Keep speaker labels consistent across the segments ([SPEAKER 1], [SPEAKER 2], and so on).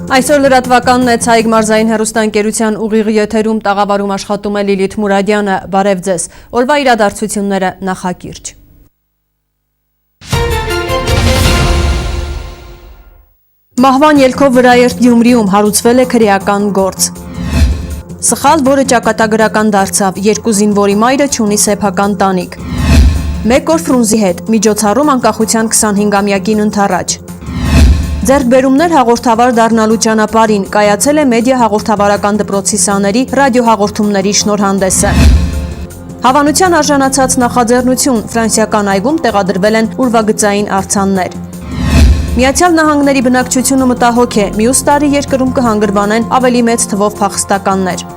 [SPEAKER 1] Այսօր լրատվականն է Ցայգ մարզային հեռուստաընկերության ուղիղ եթերում տաղավարում աշխատում է Լիլիթ Մուրադյանը, բարև ձեզ, օրվա իրադարձությունները նախակիրճ։ Մահվան ելքով Վրաերթ Գյումրիում հարուցվել է քրեական գործ։ Սխալ, որը ճակատագրական դարձավ, երկու զինվորի մայրը չունի սեփական տանիք։ Մեկ օր Ֆրունզի հետ, միջոցառում անկախության 25-ամյակին ընթառաջ։ Ձեռքբերումներ հաղորդավար դառնալու ճանապարհին կայացել է մեդիա հաղորդավարական դպրոցի սաների ռադիոհաղորդումների շնորհանդեսը։ Հավանության արժանացած նախաձեռնություն ֆրանսիական այգում տեղադրվել են ուրվագծային արձաններ։ Միացյալ Նահանգների բնակչությունը մտահոգ է, մյուս տարի երկրում կհանգրվանեն ավելի մեծ թվով փախստականներ։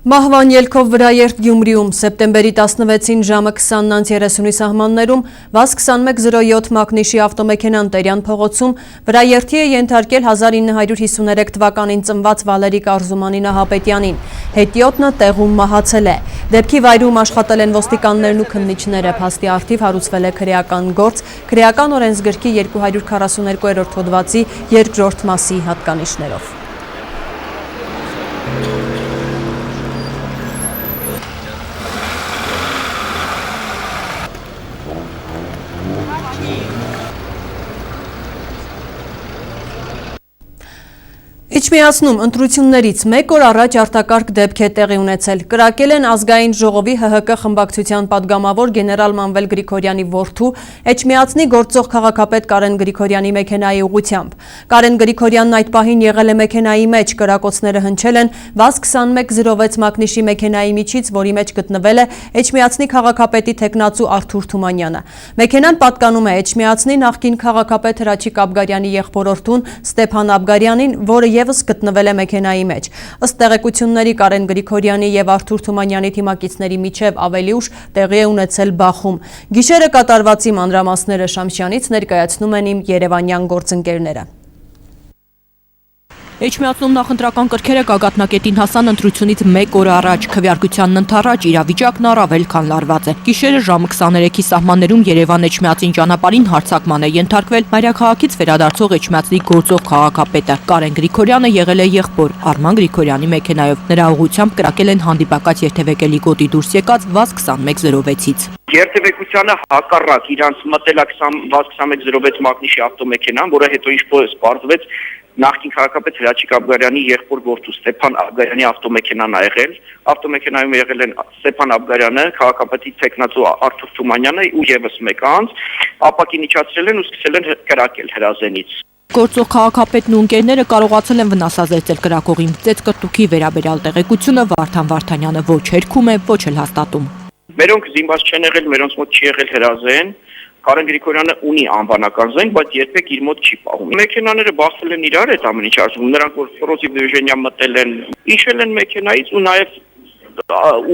[SPEAKER 1] Մահվան ելքով Վրաերթ Գյումրիում սեպտեմբերի 16-ին ժամը 20:30-ի սահմաններում վազ 2107 մակնիշի ավտոմեքենան Տերյան փողոցում Վրաերթի է ենթարկել 1953 թվականին ծնված Վալերիկ Արզումանի Նահապետյանին։ Հետիոտնը տեղում մահացել է։ Դեպքի վայրում աշխատել են ոստիկաններն ու քննիչները, փաստի առթիվ հարուցվել է քրեական գործ, քրեական օրենսգրքի 242-րդ հոդվածի 2-րդ մասի հատկանիշներով։ Իջմիածնում ընտրություններից մեկ օր առաջ արտակարգ դեպք է տեղի ունեցել։ Կրակել են ազգային ժողովի ՀՀԿ խմբակցության падգամավոր գեներալ Մանվել Գրիգորյանի որդու Էջմիածնի գործող քաղաքապետ Կարեն Գրիգորյանի մեքենայի ուղղությամբ։ Կարեն Գրիգորյանն այդ պահին եղել է մեքենայի մեջ, կրակոցները հնչել են վազ 2106 մակնիշի մեքենայի միջից, որի մեջ գտնվել է Էջմիածնի քաղաքապետի թեկնածու Արթուր Թումանյանը։ Մեքենան պատկանում է Էջմիածնի նախկին քաղաքապետ Հրաչիկ Աբգարյանի եղբորորդուն Ստեփան Աբգարյանին, որը եւս գտնվել է մեքենայի մեջ։ Ըստ տեղեկությունների Կարեն Գրիգորյանի եւ Արթուր Թումանյանի թիմակիցների միջև ավելի ուշ տեղի է ունեցել բախում։ Գիշերը կատարվածի մանրամասները Շամշյանից ներկայացնում են իմ երևանյան գործընկերները։
[SPEAKER 2] Էջմիածնում նախընտրական կրքերը գագաթնակետին հասան ընտրությունից մեկ օր առաջ, քվեարկությանն ընթառաջ իրավիճակն առավել քան լարված է։ Գիշերը ժամը 23-ի սահմաններում Երևան-Էջմիածին ճանապարհին հարձակման է ենթարկվել մայրաքաղաքից վերադարձող Էջմիածնի գործող քաղաքապետը։ Կարեն Գրիգորյանը եղել է եղբոր Արման Գրիգորյանի մեքենայով։ Նրա ուղղությամբ կրակել են հանդիպակաց երթևեկելի գոտի դուրս եկած վազ 2106-ից։
[SPEAKER 3] Երթևեկությանը հակառակ իրանց մտել 2106 մակնիշի ավտոմեքենան, որը հետո ինչպես պարզվեց նախկին քաղաքապետ Հրաչիկ Աբգարյանի եղբոր որդու Ստեփան Աբգարյանի ավտոմեքենան ա եղել։ Ավտոմեքենայում եղել են Ստեփան Աբգարյանը, քաղաքապետի թեկնածու Արթուր Թումանյանը ու եւս մեկ անձ, ապակին իջացրել են ու սկսել են կրակել հրազենից։
[SPEAKER 2] Գործող քաղաքապետն ու ընկերները կարողացել են վնասազերծել կրակողին։ Ծեծկրտուքի վերաբերյալ տեղեկությունը Վարդան Վարդանյանը ոչ հերքում է, ոչ էլ հաստատում։
[SPEAKER 3] Մերոնք զինված չեն եղել, մերոնց մոտ չի եղել հրազեն։ Կարեն Գրիգորյանը ունի անվանական զենք, բայց երբեք իր մոտ չի պահում։ Մեքենաները բախվել են իրար հետ ամեն ինչ ասում, նրանք որ Ֆրոզի դիվիժենիա մտել են, իջել են մեքենայից ու նաև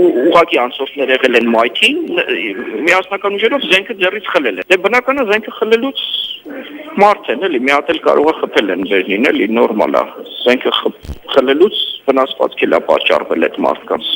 [SPEAKER 3] ուղղակի անցորդներ եղել են մայթին, միասնական ուժերով զենքը ձեռից խլել են։ Դե բնական է զենքը խլելուց մարդ են, էլի, մի հատ էլ կարող է խփել են վերնին, էլի, նորմալ է։ Զենքը խլելուց վնասվածք էլ է պատճառվել այդ մարդկանց։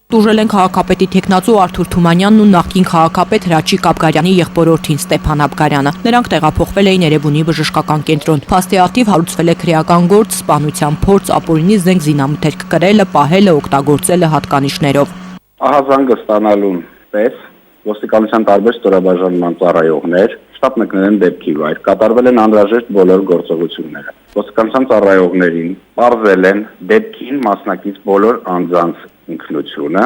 [SPEAKER 2] Տուժել են քաղաքապետի թեկնածու Արթուր Թումանյանն ու նախկին քաղաքապետ Հրաչիկ Աբգարյանի եղբորորդին Ստեփան Աբգարյանը։ Նրանք տեղափոխվել էին Երևանի բժշկական կենտրոն։ Փաստի առթիվ հարուցվել է քրեական գործ, սպանության փորձ, ապօրինի զենք զինամթերք կրելը, պահելը, օգտագործելը հատկանիշներով։
[SPEAKER 4] Ահազանգը ստանալուն պես ոստիկանության տարբեր ստորաբաժանման ծառայողներ շտապ մեկնել են դեպքի վայր, կատարվել են անհրաժեշտ բոլոր գործողությունները։ Ոստիկանության ծառայողներին պարզել են դեպքին մասնակից բոլոր անձանց ինքնությունը,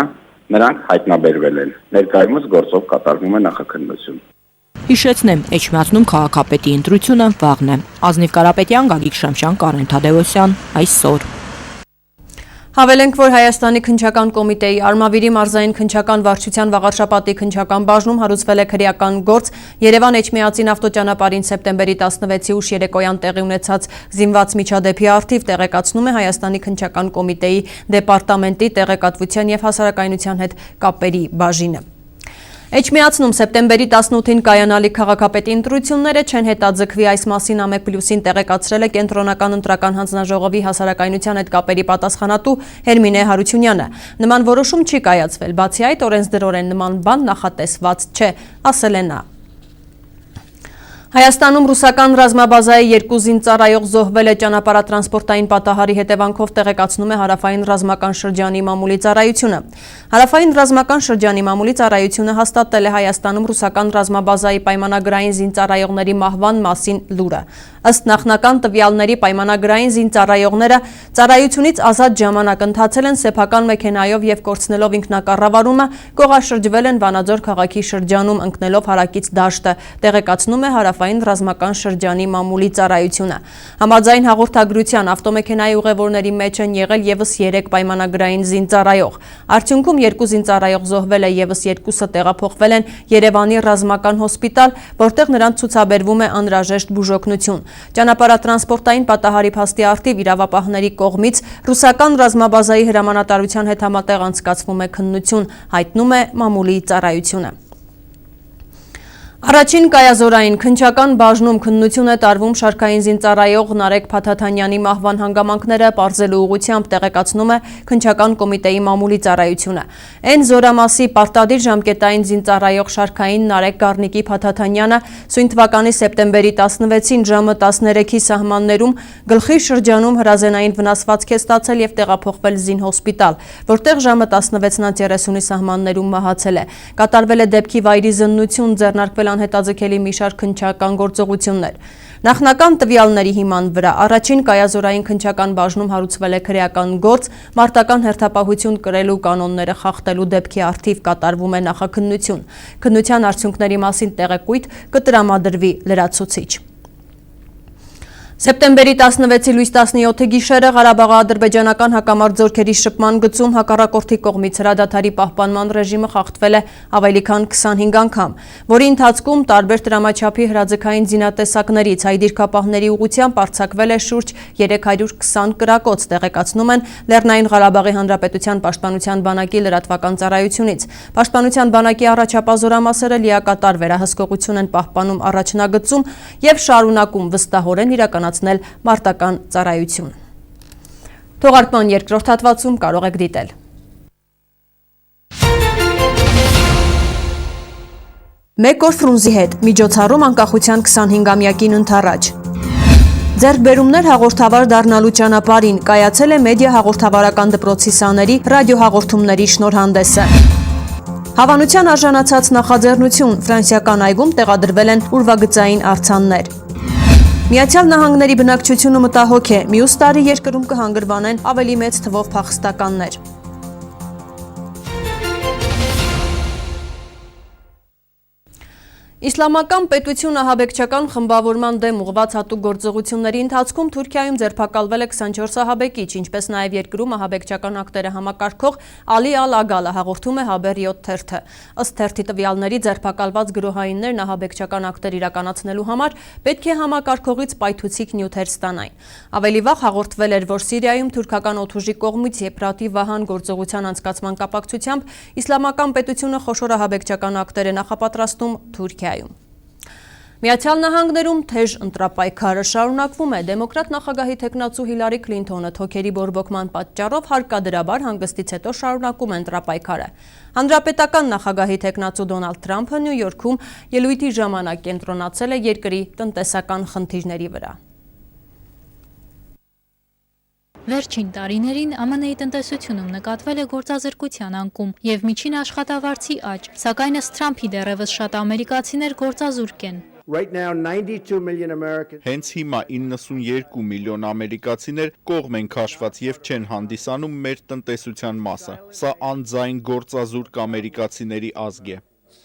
[SPEAKER 4] նրանք հայտնաբերվել են։ Ներկայումս գործով կատարվում է նախաքննություն։
[SPEAKER 2] Հիշեցնեմ, Էջմիածնում քաղաքապետի ընտրությունը վաղն է։ Ազնիվ Կարապետյան, Գագիկ Շամշյան, Կարեն Թադևոսյան, այսօր։
[SPEAKER 1] Հավելենք, որ Հայաստանի քննչական կոմիտեի Արմավիրի մարզային քննչական վարչության Վաղարշապատի քննչական բաժնում հարուցվել է քրեական գործ Երևան-Էջմիածին ավտոճանապարհին սեպտեմբերի 16-ի ուշ երեկոյան տեղի ունեցած զինված միջադեպի առթիվ տեղեկացնում է Հայաստանի քննչական կոմիտեի դեպարտամենտի տեղեկատվության եւ հասարակայնության հետ կապերի բաժինը։ Էջմիածնում սեպտեմբերի 18-ին կայանալիք քաղաքապետի ընտրությունները չեն հետաձգվի, այս մասին ԱՄԵԿ+-ին տեղեկացրել է Կենտրոնական ընտրական հանձնաժողովի հասարակայնության հետ կապերի պատասխանատու Հերմինե Հարությունյանը։ Նման որոշում չի կայացվել, բացի այդ օրենսդրորեն նման բան նախատեսված չէ, ասել է նա։ Հայաստանում ռուսական ռազմաբազայի 2 զինծառայող զոհվել է ճանապարհատրանսպորտային պատահարի հետևանքով տեղեկացնում է Հարավային ռազմական շրջանի մամուլի ծառայությունը։ Հարավային ռազմական շրջանի մամուլի ծառայությունը հաստատել է Հայաստանում ռուսական ռազմաբազայի պայմանագրային զինծառայողների մահվան մասին լուրը։ Ըստ նախնական տվյալների պայմանագրային զինծառայողները ծառայությունից ազատ ժամանակ ընթացել են սեփական մեքենայով եւ կորցնելով ինքնակառավարումը գողաշրջվել են Վանաձոր քաղաքի շրջանում ընկնելով հարակից դաշտը, տեղեկացնում է Հարավային ռազմական շրջանի մամուլի ծառայությունը։ Համաձայն հաղորդագրության ավտոմեքենայի ուղևորների մեջ են եղել եւս 3 պայմանագրային զինծառայող։ Արդյունքում 2 զինծառայող զոհվել է, եւս 2-ը տեղափոխվել են Երևանի ռազմական հոսպիտալ, որտեղ նրանց ցուցաբերվում է անհրաժեշտ բուժօգնություն։ Ճանապարհատրանսպորտային պատահարի փաստի առթիվ իրավապահների կողմից ռուսական ռազմաբազայի հրամանատարության հետ համատեղ անցկացվում է քննություն, հայտնում է մամուլի ծառայությունը։ Առաջին կայազորային քննչական բաժնում քննություն է տարվում շարքային զինծառայող Նարեկ Փաթաթանյանի մահվան հանգամանքները պարզելու ուղղությամբ, տեղեկացնում է քննչական կոմիտեի մամուլի ծառայությունը։ Այն զորամասի պարտադիր ժամկետային զինծառայող շարքային Նարեկ Գառնիկի Փաթաթանյանը սույն թվականի սեպտեմբերի 16-ին ժամը 13-ի սահմաններում գլխի շրջանում հրազենային վնասվածք է ստացել եւ տեղափոխվել զինհոսպիտալ, որտեղ ժամը 16:30-ի սահմաններում մահացել է։ Կատարվել է դեպքի վայրի զննություն, ձեռնարկվել անհետաձգելի մի շարք քննչական գործողություններ։ Նախնական տվյալների հիման վրա առաջին կայազորային քննչական բաժնում հարուցվել է քրեական գործ, մարտական հերթապահություն կրելու կանոնները խախտելու դեպքի առթիվ կատարվում է նախաքննություն։ Քննության արդյունքների մասին տեղեկույթ կտրամադրվի լրացուցիչ։ Սեպտեմբերի 16-ի լույս 17-ի գիշերը Ղարաբաղի-ադրբեջանական հակամարտ զորքերի շփման գծում հակառակորդի կողմից հրադադարի պահպանման ռեժիմը խախտվել է ավելի քան 25 անգամ, որի ընթացքում տարբեր տրամաչափի հրաձգային զինատեսակներից հայ դիրքապահների ուղղությամբ արձակվել է շուրջ 320 կրակոց, տեղեկացնում են Լեռնային Ղարաբաղի Հանրապետության պաշտպանության բանակի լրատվական ծառայությունից։ Պաշտպանության բանակի առաջապահ զորամասերը լիակատար վերահսկողություն են պահպանում առաջնագծում եւ շարունակում վստահորեն իրականացնել մարտական ծառայություն։ Թողարկման երկրորդ հատվածում կարող եք դիտել. Մեկ օր Ֆրունզի հետ միջոցառում անկախության 25-ամյակին ընդառաջ։ Ձեռքբերումներ հաղորդավար դառնալու ճանապարհին կայացել է մեդիա հաղորդավարական դպրոցի սաների ռադիոհաղորդումների շնորհանդեսը։ Հավանության արժանացած նախաձեռնություն, ֆրանսիական այգում տեղադրվել են ուրվագծային արձաններ։ Միացյալ Նահանգների բնակչությունը մտահոգ է, մյուս տարի երկրում կհանգրվանեն ավելի մեծ թվով փախստականներ։ Իսլամական պետություն ահաբեկչական խմբավորման դեմ ուղղված հատուկ գործողությունների ընթացքում Թուրքիայում ձերբակալվել է 24 ահաբեկիչ, ինչպես նաև երկրում ահաբեկչական ակտերը համակարգող Ալի Ալ-Ագալը, հաղորդում է Haber 7 թերթը։ Ըստ թերթի տվյալների ձերբակալված գրոհայիններն ահաբեկչական ակտեր իրականացնելու համար պետք է համակարգողից պայթուցիկ նյութեր ստանային։ Ավելի վաղ հաղորդվել էր, որ Սիրիայում թուրքական օդուժի կողմից Եփրատի Վահան գործողության անցկացման կապակցությամբ Իսլամական պետությունը խոշոր ահաբեկչական ակտեր է նախապատրաստում Թուրքիայում։ Միացյալ Նահանգներում թեժ ընտրապայքարը շարունակվում է։ Դեմոկրատ նախագահի թեկնածու Հիլարի Քլինթոնը թոքերի բորբոքման պատճառով հարկադրաբար հանգստից հետո շարունակում է ընտրապայքարը։ Հանրապետական նախագահի թեկնածու Դոնալդ Թրամփը Նյու Յորքում ելույթի ժամանակ կենտրոնացել է երկրի տնտեսական խնդիրների վրա։
[SPEAKER 5] Վերջին տարիներին ԱՄՆ-ի տնտեսությունում նկատվել է գործազրկության անկում եւ միջին աշխատավարձի աճ, սակայն ըստ Թրամփի դեռևս շատ ամերիկացիներ գործազուրկ են։
[SPEAKER 6] Հենց հիմա 92 միլիոն ամերիկացիներ կողմ են քաշված եւ չեն հանդիսանում մեր տնտեսության մասը։ Սա անձայն գործազուրկ ամերիկացիների ազգ է։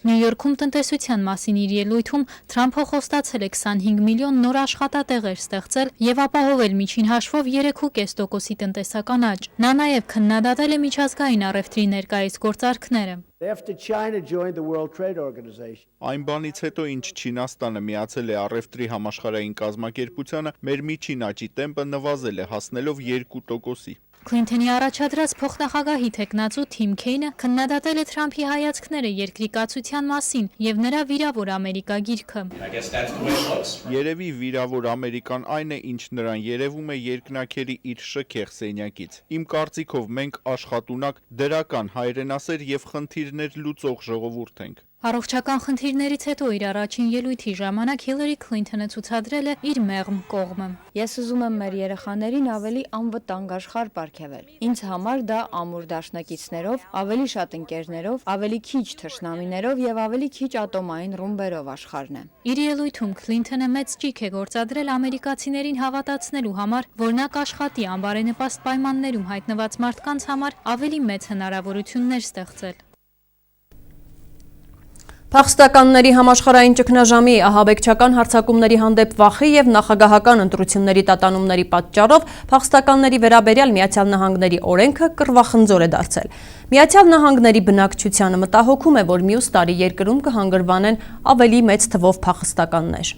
[SPEAKER 5] Նյու Յորքում տնտեսության մասին իր ելույթում Թրամփը խոստացել է 25 միլիոն նոր աշխատատեղեր ստեղծել եւ ապահովել միջին հաշվով 3.5% տնտեսական աճ։ Նա նաեւ քննադատել է միջազգային առևտրի ներկայիս գործարքները։
[SPEAKER 6] Այն բանից հետո, ինչ Չինաստանը միացել է առևտրի համաշխարհային կազմակերպությանը, մեր միջին աճի տեմպը նվազել է, հասնելով 2%-ի։
[SPEAKER 5] Քլինթոնի առաջադրած փոխնախագահի թեկնածու Թիմ Քեյնը քննադատել է Թրամփի հայացքները երկրի կացության մասին եւ նրա վիրավոր Ամերիկա գիրքը։
[SPEAKER 6] Երևի վիրավոր Ամերիկան այն է, ինչ նրան երևում է երկնաքերի իր շքեղ սենյակից։ Իմ կարծիքով մենք աշխատունակ, դրական, հայրենասեր եւ խնդիրներ լուծող ժողովուրդ ենք։
[SPEAKER 5] Առողջական խնդիրներից հետո իր առաջին ելույթի ժամանակ Հիլարի Քլինթոնը ցուցադրել է իր մեղմ կողմը։
[SPEAKER 7] Ես ուզում եմ մեր երեխաներին ավելի անվտանգ աշխարհ պարգևել։ Ինձ համար դա ամուր դաշնակիցներով, ավելի շատ ընկերներով, ավելի քիչ թշնամիներով եւ ավելի քիչ ատոմային ռումբերով աշխարհն է։
[SPEAKER 5] Իր ելույթում Քլինթոնը մեծ ճիգ է գործադրել ամերիկացիներին հավատացնելու համար, որ նա կաշխատի անբարենպաստ պայմաններում հայտնված մարդկանց համար ավելի մեծ հնարավորություններ ստեղծել։
[SPEAKER 1] Փախստականների համաշխարհային ճգնաժամի ահաբեկչական հարձակումների հանդեպ վախի եւ նախագահական ընտրությունների տատանումների պատճառով փախստականների վերաբերյալ Միացյալ Նահանգների օրենքը կռվախնձոր է դարձել։ Միացյալ Նահանգների բնակչությանը մտահոգում է, որ մյուս տարի երկրում կհանգրվանեն ավելի մեծ թվով փախստականներ։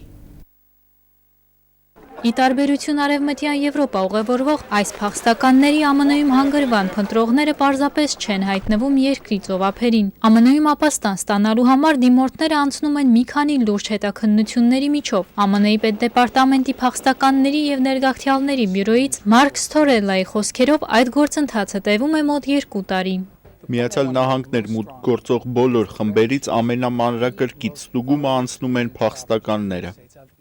[SPEAKER 5] Ի տարբերություն Արևմտյան Եվրոպա ուղևորվող այս փախստականների ԱՄՆ-ում հանգրվան փնտրողները պարզապես չեն հայտնվում երկրի ծովափերին։ ԱՄՆ-ում ապաստան ստանալու համար դիմորդները անցնում են մի քանի լուրջ հետաքննությունների միջով։ ԱՄՆ-ի պետդեպարտամենտի փախստականների եւ ներգաղթյալների բյուրոյից Մարկ Սթորելլայի խոսքերով այդ գործընթացը տևում է մոտ 2 տարի։
[SPEAKER 6] Միացյալ Նահանգներ մուտք գործող բոլոր խմբերից ամենամանրակրկիտ ստուգումը անցնում են փախստականները։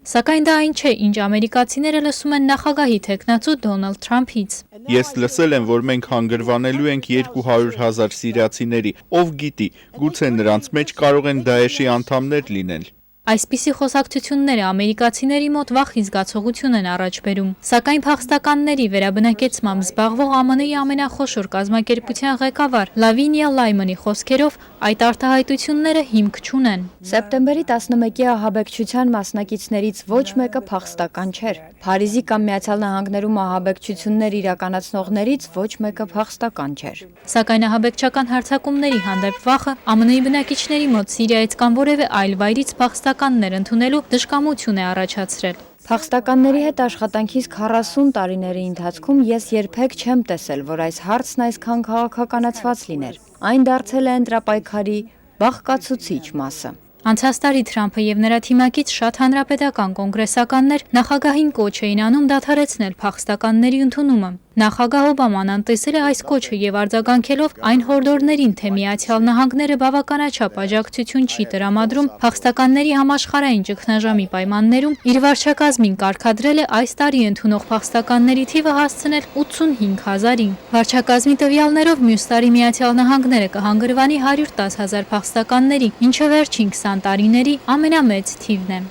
[SPEAKER 5] Սակայն դա այն չէ, ինչ ամերիկացիները լսում են նախագահի թեկնածու Դոնալդ Թրամփից։
[SPEAKER 6] Ես լսել եմ, որ մենք հանգրվանելու ենք 200,000 սիրիացիների, ով գիտի, գուցե նրանց մեջ կարող են Դաեշի անդամներ լինել։
[SPEAKER 5] Այսպիսի խոսակցությունները ամերիկացիների մոտ վախի զգացողություն են առաջ բերում, սակայն փախստականների վերաբնակեցմամբ զբաղվող ԱՄՆ-ի ամենախոշոր կազմակերպության ղեկավար Լավինիա Լայմանի խոսքերով այդ արտահայտությունները հիմք չունեն։
[SPEAKER 7] Սեպտեմբերի 11-ի ահաբեկչության մասնակիցներից ոչ մեկը փախստական չէր։ Փարիզի կամ Միացյալ Նահանգներում ահաբեկչություններ իրականացնողներից ոչ մեկը փախստական չէր։
[SPEAKER 5] Սակայն ահաբեկչական հարձակումների հանդեպ վախը ԱՄՆ-ի բնակիչների մոտ Սիրիայից կամ որևէ այլ վայրից փախստականներ ընդունելու դժկամություն է առաջացրել։
[SPEAKER 7] Փախստականների հետ աշխատանքից 40 տարիների ընթացքում ես երբեք չեմ տեսել, որ այս հարցն այսքան քաղաքականացված լիներ։ Այն դարձել է ընտրապայքարի բաղկացուցիչ մասը։
[SPEAKER 5] Անցած տարի Թրամփը եւ նրա թիմակից շատ հանրապետական կոնգրեսականներ նախագահին կոչ էին անում դադարեցնել փախստականների ընդունումը։ Նախագահ Օբաման անտեսել է այս կոչը եւ արձագանքելով այն հորդորներին, թե Միացյալ Նահանգները բավականաչափ աջակցություն չի տրամադրում փախստականների համաշխարհային ճգնաժամի պայմաններում, իր վարչակազմին կարգադրել է այս տարի ընդունող փախստականների թիվը հասցնել 85,000-ի։ Վարչակազմի տվյալներով մյուս տարի Միացյալ Նահանգները կհանգրվանի 110,000 փախստականների, ինչը վերջին 20 տարիների ամենամեծ թիվն է։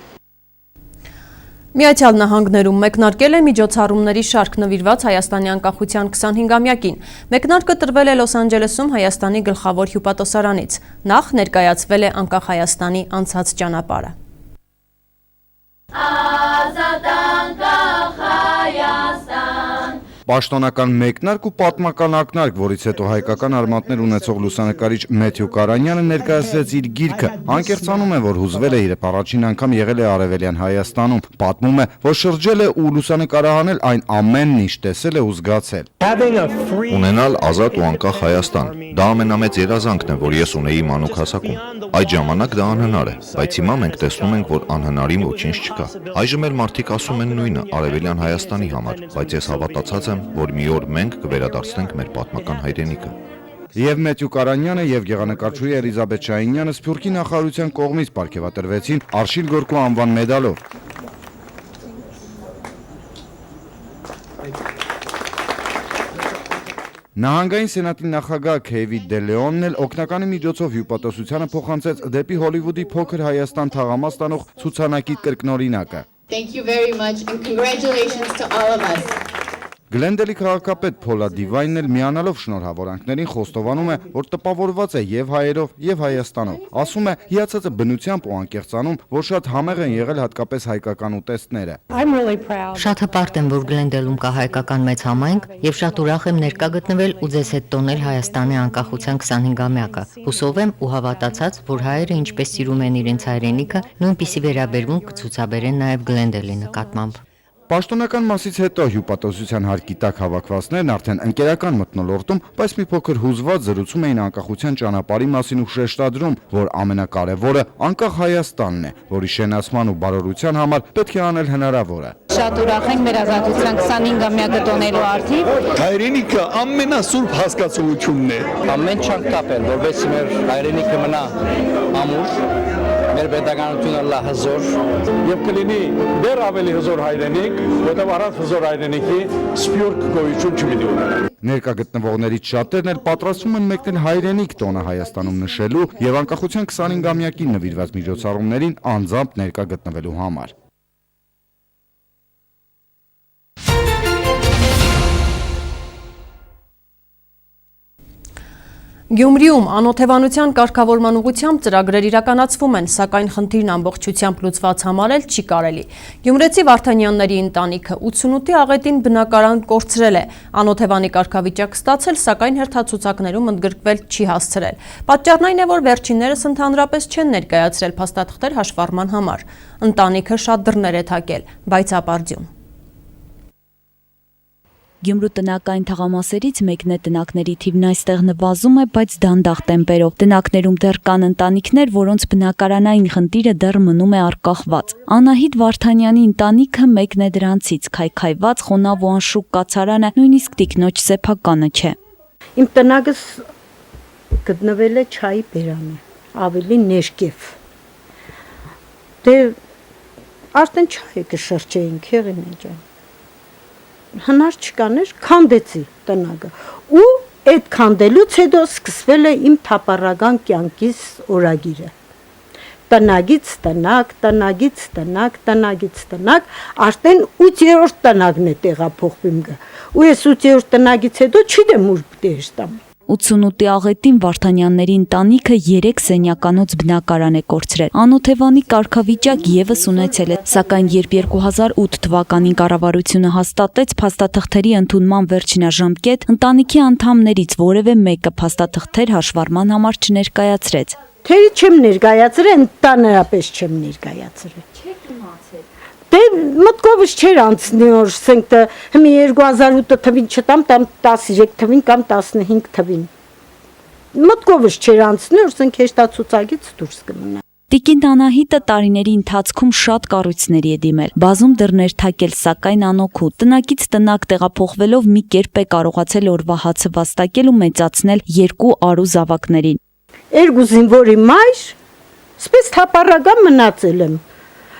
[SPEAKER 1] Միացյալ Նահանգներում մեկնարկել է միջոցառումների շարք նվիրված Հայաստանի անկախության 25-ամյակին։ Մեկնարկը տրվել է Լոս Անջելեսում Հայաստանի գլխավոր հյուպատոսարանից։ Նախ ներկայացվել է անկախ Հայաստանի անցած ճանապարհը։ Ազատ անկախ Հայաստան
[SPEAKER 8] Պաշտոնական մեկնարկ ու պատմական ակնարկ, որից հետո հայկական արմատներ ունեցող լուսանկարիչ Մեթյու Կարանյանը ներկայացրեց իր գիրքը, անկեղծանում է, որ հուզվել է երբ առաջին անգամ եղել է Արևելյան Հայաստանում, պատմում է, որ շրջել է ու լուսանկարահանել այն ամենն, ինչ տեսել է ու զգացել։
[SPEAKER 9] Ունենալ ազատ ու անկախ Հայաստան, դա ամենամեծ երազանքն է, որ ես ունեի մանուկ հասակում։ Այդ ժամանակ դա անհնար է, բայց հիմա մենք տեսնում ենք, որ անհնարին ոչինչ չկա։ Այժմ էլ մարդիկ ասում են նույնը Արևելյան Հայաստանի համար, բայց ես հավատացած եմ, որ մի օր մենք կվերադարձնենք մեր պատմական հայրենիքը։
[SPEAKER 8] Եվ Մեթյու Կարանյանը եւ գեղանկարչուհի Էլիզաբեթ Շահինյանը Սփյուռքի նախարարության կողմից պարգևատրվեցին Արշին Գորկու անվան մեդալով։ Նահանգային սենատի նախագահ Քեյվի Դե Լեոնն էլ օգնականի միջոցով հյուպատոսությանը փոխանցեց դեպի Հոլիվուդի Փոքր Հայաստան թաղամաս տանող ցուցանակի կրկնօրինակը։
[SPEAKER 10] Thank you very much and congratulations to all of us.
[SPEAKER 8] Գլենդելի քաղաքապետ Փոլա Դիվայնն էլ միանալով շնորհավորանքներին խոստովանում է, որ տպավորված է եւ հայերով, եւ Հայաստանով։ Ասում է, հիացած է բնությամբ ու անկեղծանում, որ շատ համեղ են եղել հատկապես հայկական ուտեստները։
[SPEAKER 11] Շատ հպարտ եմ, որ Գլենդելում կա հայկական մեծ համայնք եւ շատ ուրախ եմ ներկա գտնվել ու ձեզ հետ տոնել Հայաստանի անկախության 25-ամյակը։ Հուսով եմ ու հավատացած, որ հայերը ինչպես սիրում են իրենց հայրենիքը, նույնպիսի վերաբերմունք կցուցաբերեն նաեւ Գլենդելի նկատմամբ։
[SPEAKER 8] Պաշտոնական մասից հետո հյուպատոսության հարկի տակ հավաքվածներն արդեն ընկերական մթնոլորտում, բայց մի փոքր հուզված զրուցում էին անկախության ճանապարհի մասին ու շեշտադրում, որ ամենակարևորը անկախ Հայաստանն է, որի շենացման ու բարօրության համար պետք է անել հնարավորը։
[SPEAKER 7] Շատ ուրախ ենք մեր ազատության 25-ամյակը տոնելու արդիվ։
[SPEAKER 12] Հայրենիքը ամենասուրբ հասկացությունն է։
[SPEAKER 13] Ամեն չանք կապել, որովհետեւ մեր հայրենիքը մնա ամուր, մեր պետականությունը լա հզոր
[SPEAKER 12] Եվ կլինի դեռ ավելի հզոր հայրենիք, որտեղ առանց հզոր հայրենիքի սփյուռք գոյություն չպիտի ունենա։
[SPEAKER 8] Ներկա գտնվողներից շատերն էլ պատրաստվում են մեկնել հայրենիք տոնը Հայաստանում նշելու եւ անկախության 25-ամյակին նվիրված միջոցառումներին անձամբ ներկա գտնվելու համար։
[SPEAKER 1] Գյումրիում անօթևանության կարգավորման ուղղությամբ ծրագրեր իրականացվում են, սակայն խնդիրն ամբողջությամբ լուծված համարել չի կարելի։ Գյումրեցի Վարդանյանների ընտանիքը 88-ի աղետին բնակարան կորցրել է, անօթևանի կարգավիճակ ստացել, սակայն հերթացուցակներում ընդգրկվել չի հասցրել։ Պատճառն այն է, որ վերջիններս ընդհանրապես չեն ներկայացրել փաստաթղթեր հաշվառման համար։ Ընտանիքը շատ դռներ է թակել, բայց ապարդյուն։
[SPEAKER 14] Գյումրու տնական թաղամասերից մեկն է տնակների թիվն այստեղ նվազում է, բայց դանդաղ տեմպերով։ Տնակներում դեռ կան ընտանիքներ, որոնց բնակարանային խնդիրը դեռ մնում է արկախված։ Անահիտ Վարդանյանի ընտանիքը մեկն է դրանցից, քայքայված, խոնավ ու անշուք կացարանը նույնիսկ տիկնոջ սեփականը չէ։
[SPEAKER 15] Իմ տնակս գտնվել է չայի բերանը, ավելի ներքև։ Դե արդեն չայ կշրջեինք, Հեղինե ջան։ Հնար չկաներ, քանդեցի տնակը ու այդ քանդելուց հետո սկսվել է իմ թափառական կյանքիս օրագիրը։ Տնագից տնակ, տնագից տնակ, տնագից տնակ, արդեն 8-րդ տնակն է տեղափոխվում գա։ Ու այս 8-րդ տնագից հետո չի դեմ ուր դեստամ։
[SPEAKER 14] 88-ի աղետին Վարդանյանների ընտանիքը 3 սենյականոց բնակարան է կորցրել։ Անօթևանի կարգավիճակ եւս ունեցել է, սակայն երբ 2008 թվականին կառավարությունը հաստատեց փաստաթղթերի ընդունման վերջինաժամկետ, ընտանիքի անդամներից որևէ մեկը փաստաթղթեր հաշվառման համար չներկայացրեց։
[SPEAKER 15] Թերի չեմ ներկայացրել, ընդհանրապես չեմ ներկայացրել։ Չեք իմացել։ Դե մտքովս չէր անցնի որ ասենք հիմա 2008 թվին չտամ, 13 թվին կամ 15 թվին։ Մտքովս չէր անցնի որ ասենք հեշտացուցակից դուրս կմնա։
[SPEAKER 14] Տիկին Անահիտը տարիների ընթացքում շատ կառույցների է դիմել, բազում դռներ թակել, սակայն անօգուտ։ Տնակից տնակ տեղափոխվելով մի կերպ է կարողացել օրվա հացը վաստակել ու մեծացնել 2 արու զավակներին։
[SPEAKER 15] Երկու զինվորի մայր, սպես թափառական մնացել եմ։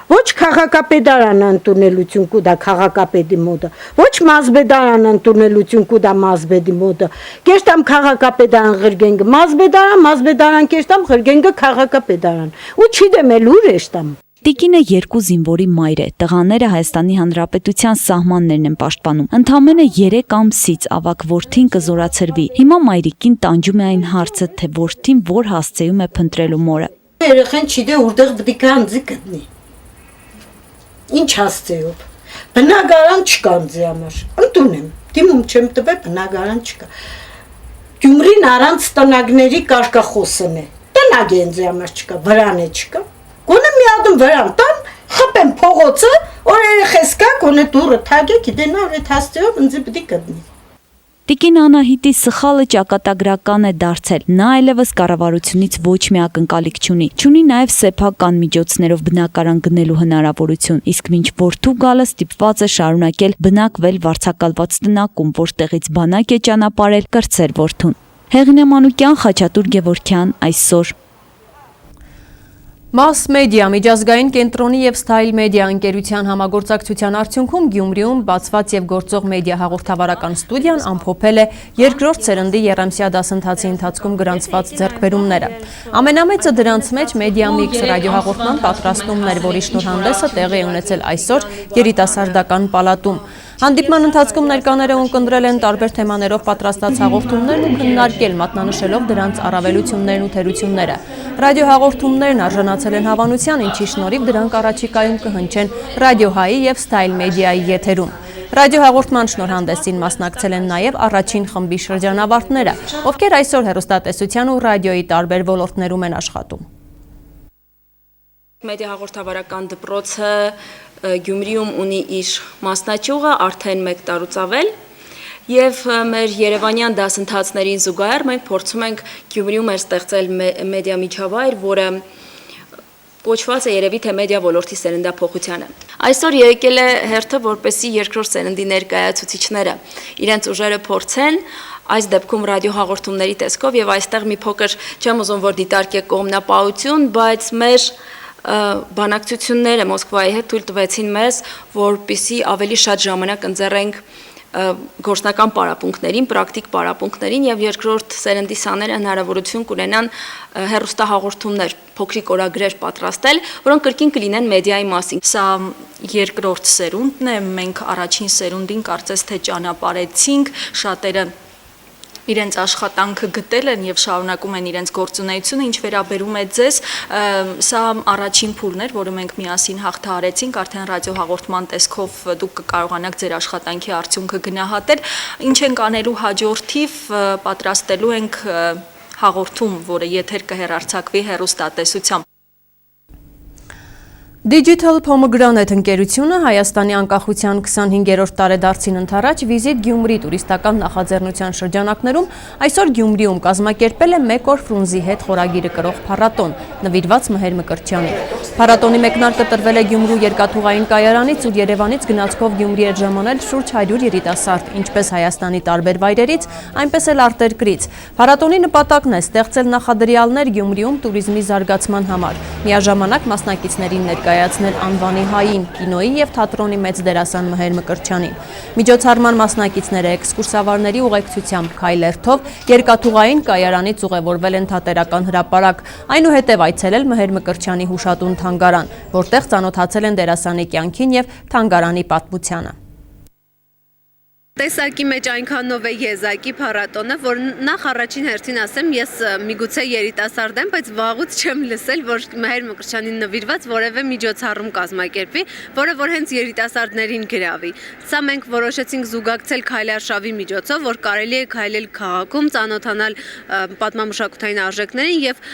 [SPEAKER 15] Ոչ քաղաքապետարանը ընդունելություն կուտա քաղաքապետի մոտը, ոչ մազբեդարանը ընդունելություն կուտա մազբեդի մոտը։ Կերտամ քաղաքապետարան ղրգենգը մազբեդարան կերտամ ղրգենգը քաղաքապետարան։ Ու չի դեմել ուր էշտամ։
[SPEAKER 14] Տիկինը 2 զինվորի մայր է, տղաները Հայաստանի Հանրապետության սահմաններն են պաշտպանում։ Ընդամենը 3 ամսից ավագ որդին կզորացրվի։ Հիմա մայրիկին տանջում է այն հարցը, թե որդին որ հասցեում է փնտրելու մորը։
[SPEAKER 15] Երեխան չի դե որտեղ պետք է անձի գտնի։ Ինչ հասցեով։ Բնակարան չկա անձի համար։ Ընդունեմ, դիմում չեմ տվել, բնակարան չկա։ Գյումրին առանց տնագների կարգախոսն է։ Տնագ ինձ համար չկա, վրան է չկա։ Գոնե մի ադմ վրան տան, խփեմ փողոցը, որ երեխես կա, գոնե դուրը թագե, գիտենա որ այդ հասցեով ինձ պետք է գտնի։
[SPEAKER 14] Տիկին Անահիտի սխալը ճակատագրական է դարձել։ Նա այլևս կառավարությունից ոչ մի ակնկալիք չունի։ Չունի նաև սեփական միջոցներով բնակարան գնելու հնարավորություն, իսկ մինչ որդու գալը ստիպված է շարունակել բնակվել վարձակալված տնակում, որտեղից բանակ է ճանապարհել կրտսեր որդուն։ Հեղինե Մանուկյան, Խաչատուր Գևորգյան, այսօր։
[SPEAKER 1] Mass Media միջազգային կենտրոնի եւ Style Media ընկերության համագործակցության արդյունքում Գյումրիում բացված եւ գործող մեդիա հաղորդավարական ստուդիան ամփոփել է երկրորդ սերնդի երամսյա դասընթացի ընթացքում գրանցված ձեռքբերումները։ Ամենամեծը դրանց մեջ Media Mix ռադիոհաղորդման պատրաստումն էր, որի շնորհանդեսը տեղի է ունեցել այսօր երիտասարդական պալատում։ Հանդիպման ընթացքում ներկաները ունկնդրել են տարբեր թեմաներով պատրաստած հաղորդումներն ու քննարկել, մատնանշելով դրանց առավելություններն ու թերությունները։ Ռադիոհաղորդումներն արժանացել են հավանության, ինչի շնորհիվ դրանք առաջիկայում կհնչեն Ռադիոհայի եւ Style Media-ի եթերում։ Ռադիոհաղորդման շնորհանդեսին մասնակցել են նաև առաջին խմբի շրջանավարտները, ովքեր այսօր հեռուստատեսության ու ռադիոյի տարբեր ոլորտներում են աշխատում։
[SPEAKER 16] Մեդիա հաղորդավարական դպրոցը Գյումրիում ունի իր մասնաճյուղը արդեն 1 տարուց ավել, եւ մեր Երևանյան դասընթացներին զուգահեռ մենք փորձում ենք Գյումրիում ստեղծել մեդիա միջավայր, որը կոչված է երևի թե մեդիա ոլորտի սերնդափոխությանը։ Այսօր եկել է հերթը, որպեսզի երկրորդ սերնդի ներկայացուցիչները իրենց ուժերը փորձեն, այս դեպքում ռադիոհաղորդումների տեսքով եւ այստեղ մի փոքր չեմ ուզում որ դիտարկեք կողմնապահություն, բայց մեր բանակցությունները Մոսկվայի հետ թույլ տվեցին մեզ, որպեսզի ավելի շատ ժամանակ ընձեռենք գործնական պարապմունքներին, պրակտիկ պարապմունքներին եւ երկրորդ սերնդի սաները հնարավորություն կունենան հեռուստահաղորդումներ, փոքրիկ օրագրեր պատրաստել, որոնք կրկին կլինեն մեդիայի մասին։
[SPEAKER 17] Սա երկրորդ սերունդն է, մենք առաջին սերունդին կարծես թե ճանապարհեցինք, շատերը իրենց աշխատանքը գտել են եւ շարունակում են իրենց գործունեությունը, ինչ վերաբերում է ձեզ, սա առաջին փուլն էր, որը մենք միասին հաղթահարեցինք, արդեն ռադիոհաղորդման տեսքով դուք կկարողանաք ձեր աշխատանքի արդյունքը գնահատել, ինչ ենք անելու հաջորդիվ, պատրաստելու ենք հաղորդում, որը եթեր կհեռարձակվի հեռուստատեսությամբ։
[SPEAKER 1] Digital Pomegranate ընկերությունը Հայաստանի անկախության 25-րդ տարեդարձին ընթരാճ վիզիտ Գյումրի տուրիստական նախաձեռնության շրջանակներում այսօր Գյումրիում կազմակերպել է մեկ օր Ֆրունզի հետ խորագիրը կրող փառատոն, նվիրված Մհեր Մկրտչյանին։ Փառատոնի մեկնարկը տրվել է Գյումրու երկաթուղային կայարանից, ուր Երևանից գնացքով Գյումրի էր ժամանել շուրջ 100 երիտասարդ, ինչպես Հայաստանի տարբեր վայրերից, այնպես էլ արտերկրից։ Փառատոնի նպատակն է ստեղծել նախադրյալներ Գյումրիում տուրիզմի զարգացման համար, միաժամանակ մասնակիցներին ներկայացնել անվանի հային, կինոյի եւ թատրոնի մեծ դերասան Մհեր Մկրտչյանին։ Միջոցառման մասնակիցները էքսկուրսավարների ուղեկցությամբ քայլերթով երկաթուղային կայարանից ուղևորվել են Թատերական հրապարակ, այնուհետև այցելել Մհեր Մկրտչյանի հուշատուն թանգարան, որտեղ ծանոթացել են դերասանի կյանքին եւ թանգարանի պատմությանը։
[SPEAKER 18] Տեսակի մեջ այնքանով է եզակի փառատոնը, որ նախ առաջին հերթին ասեմ, ես միգուցե երիտասարդ եմ, բայց վաղուց չեմ լսել, որ Մհեր Մկրտչյանին նվիրված որևէ միջոցառում կազմակերպվի, որը որ հենց երիտասարդներին գրավի։ Սա մենք որոշեցինք զուգակցել քայլարշավի միջոցով, որ կարելի է քայլել քաղաքում, ծանոթանալ պատմամշակութային արժեքներին եւ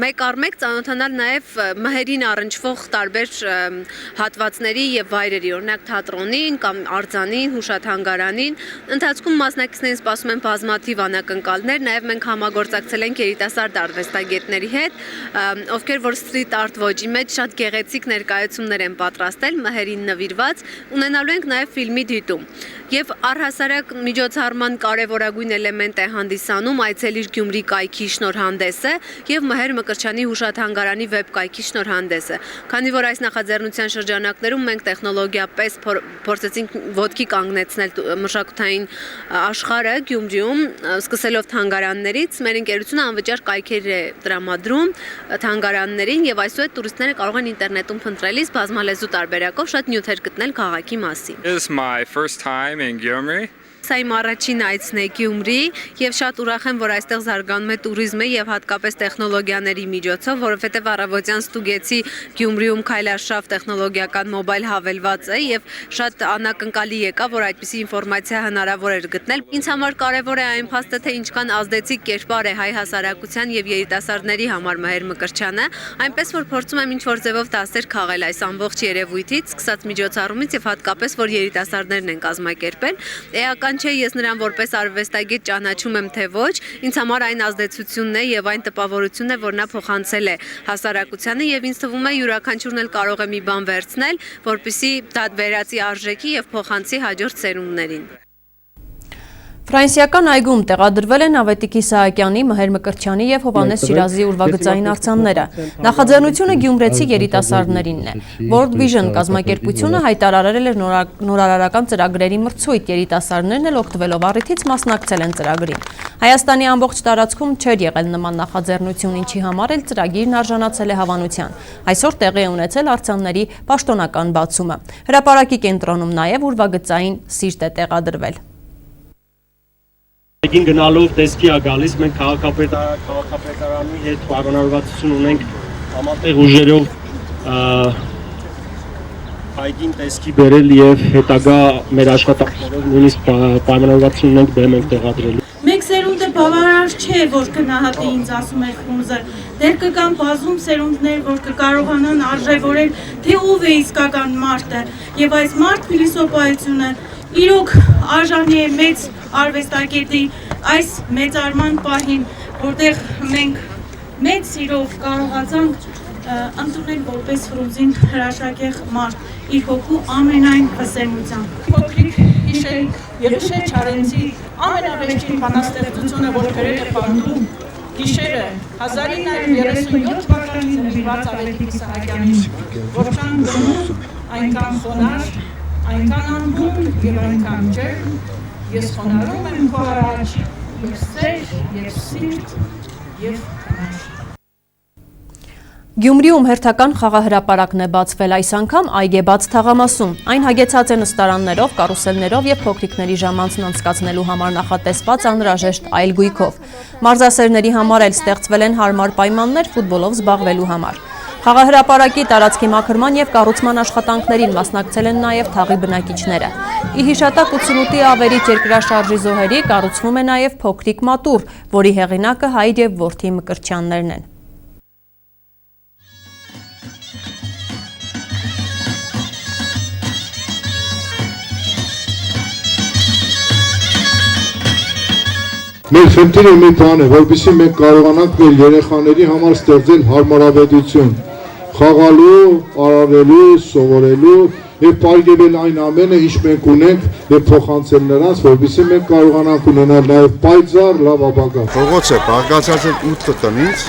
[SPEAKER 18] մեկ առ մեկ ծանոթանալ նաեւ Մհերին առնչվող տարբեր հատվածների եւ վայրերի, օրինակ թատրոնին կամ արձանին, հուշաթանգարանին։ Ընթացքում մասնակիցներին սպասում են բազմաթիվ անակնկալներ, նաև մենք համագործակցել ենք երիտասարդ արվեստագետների հետ, ովքեր որ սթրիթ արտ ոճի մեջ շատ գեղեցիկ ներկայացումներ են պատրաստել Մհերին նվիրված, ունենալու ենք նաև ֆիլմի դիտում։ Եվ առհասարակ միջոցառման կարևորագույն էլեմենտ է հանդիսանում այցելիր Գյումրի կայքի շնորհանդեսը եւ Մհեր Մկրտչյանի հուշաթանգարանի վեբ կայքի շնորհանդեսը։ Քանի որ այս նախաձեռնության շրջանակներում մենք տեխնոլոգիապես փորձեցինք ոտքի կանգնեցնել մշակութային աշխարհը Գյումրիում, սկսելով թանգարաններից, մեր ընկերությունը անվճար կայքեր է տրամադրում թանգարաններին եւ այսուհետ տուրիստները կարող են ինտերնետում փնտրելիս բազմալեզու տարբերակով շատ նյութեր գտնել քաղաքի մասին։
[SPEAKER 19] This is my first time in Gyumri.
[SPEAKER 18] Սա իմ առաջին այցն է Գյումրի եւ շատ ուրախ եմ, որ այստեղ զարգանում է տուրիզմը եւ հատկապես տեխնոլոգիաների միջոցով, որովհետեւ առավոտյան ստուգեցի Գյումրիում քայլարշավ տեխնոլոգիական մոբայլ հավելված է եւ շատ անակնկալի եկա, որ այդպիսի ինֆորմացիա հնարավոր էր գտնել։ Ինձ համար կարեւոր է այն փաստը, թե ինչքան ազդեցիկ կերպար է հայ հասարակության եւ երիտասարդների համար Մհեր Մկրտչյանը, այնպես որ փորձում եմ ինչ-որ ձևով դասեր քաղել այս ամբողջ երևույթից, սկսած միջոցառումից եւ հատկապես որ երիտասարդներն են կազմակերպել։ Էական չէ, ես նրան որպես արվեստագետ ճանաչում եմ թե ոչ, ինձ համար այն ազդեցությունն է եւ այն տպավորությունն է, որ նա փոխանցել է հասարակությանը եւ ինձ թվում է յուրաքանչյուրն էլ կարող է մի բան վերցնել, որպեսզի դա վերածի արժեքի եւ փոխանցի հաջորդ սերունդներին։
[SPEAKER 1] Ֆրանսիական այգում տեղադրվել են Ավետիք Իսահակյանի, Մհեր Մկրտչյանի եւ Հովհաննես Շիրազի ուրվագծային արձանները։ Նախաձեռնությունը գյումրեցի երիտասարդներինն է։ World Vision կազմակերպությունը հայտարարել է նորարարական ծրագրերի մրցույթ, երիտասարդներն էլ օգտվելով առիթից մասնակցել են ծրագրին։ Հայաստանի ամբողջ տարածքում չէր եղել նման նախաձեռնություն, ինչի համար էլ ծրագիրն արժանացել է հավանության։ Այսօր տեղի է ունեցել արձանների պաշտոնական բացումը։ Հրապարակի կենտրոնում նաեւ ուրվագծային սիրտ է տեղադրվել։
[SPEAKER 20] Այգին գնալով տեսքի է գալիս, մենք քաղաքապետարանի հետ պայմանավորվածություն ունենք համատեղ ուժերով այգին տեսքի բերել եւ հետագա մեր աշխատանքներով նույնիսկ պայմանավորվածություն ունենք բեմ ենք տեղադրելու։
[SPEAKER 21] Մեկ սերունդը բավարար չէ, որ գնահատի ինձ ասում էր Ֆրունզը, դեռ կգան բազում սերունդներ, որ կկարողանան արժևորել, թե ով է իսկական մարդը, եւ այս մարդ փիլիսոփայությունը իրոք արժանի է մեծ արվեստագետի այս մեծարման պահին, որտեղ մենք մեծ սիրով կարողացանք ընդունել որպես Ֆրունզին հրաշագեղ մարդ իր հոգու ամենայն վսեմությամբ։
[SPEAKER 22] Փոքրիկ հիշել Եղիշե Չարենցի ամենավերջին բանաստեղծությունը, որ գրել է Պանդում, գիշերը 1937 թվականին նվիրված Ավետիք Իսահակյանին, որքան գնում, այնքան խոնար, այնքան անհուն եւ այնքան ջերմ, ես խոնարհում եմ քո առաջ, եւ սեր, եւ սիրտ, եւ կանաչ։
[SPEAKER 1] Գյումրիում հերթական խաղահրապարակն է բացվել այս անգամ այգեբաց թաղամասում։ Այն հագեցած է նստարաններով, կարուսելներով եւ փոքրիկների ժամանցն անցկացնելու համար նախատեսված անհրաժեշտ այլ գույքով։ Մարզասերների համար էլ ստեղծվել են հարմար պայմաններ ֆուտբոլով զբաղվելու համար։ Խաղահրապարակի տարածքի մաքրման եւ կառուցման աշխատանքներին մասնակցել են նաեւ թաղի բնակիչները։ Ի հիշատակ 88-ի ավերիչ երկրաշարժի զոհերի կառուցվում է նաեւ փոքրիկ մատուռ, որի հեղինակը հայր եւ որդի Մկրտչյաններն են։
[SPEAKER 23] Մեր խնդիրը մի բան է, որպեսզի մենք կարողանանք մեր երեխաների համար ստեղծել հարմարավետություն, խաղալու, արարելու, սովորելու եւ պարգևել այն ամենը, ինչ մենք ունենք եւ փոխանցել նրանց, որպեսզի մենք կարողանանք ունենալ նաեւ պայծառ լավ ապագա։
[SPEAKER 24] Փողոցը բաղկացած է 8 տնից,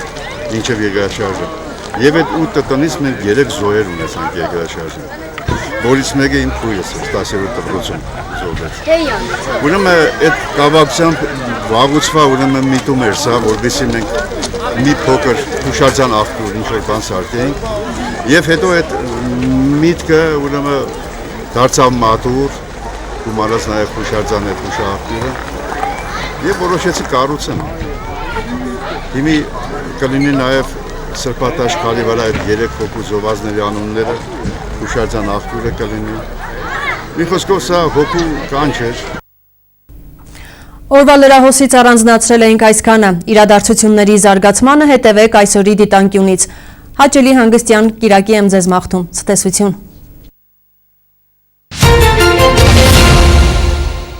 [SPEAKER 24] ինչեւ երկրաշարժը։ Եվ այդ 8 տնից մենք 3 զոհեր ունեցանք երկրաշարժին, որից մեկը իմ քույրս է, 10-րդ դպրոցում զոհվեց։ Ուրեմն այդ կապակցությամբ վաղուց ուրեմն միտում էր սա, որովհետեւ մենք մի փոքր հուշարձան աղբյուր ինչ-որ բան սարքեինք, եւ հետո այդ միտքը ուրեմն դարձավ մատուռ, գումարած նաեւ հուշարձան այդ հուշաղբյուրը, եւ որոշեցի կառուցեմ։ Հիմի կլինի նաեւ Սրբատաշ քարի վրա այդ 3 հոգու զոհվածների անունները, հուշարձան աղբյուրը կլինի։ Մի խոսքով սա հոգու կանչ էր։
[SPEAKER 1] Օրվա լրահոսից առանձնացրել էինք այսքանը։ Իրադարձությունների զարգացմանը հետևեք այսօրի դիտանկյունից։ Հաճելի հանգստյան կիրակի եմ ձեզ մաղթում։ Ցտեսություն։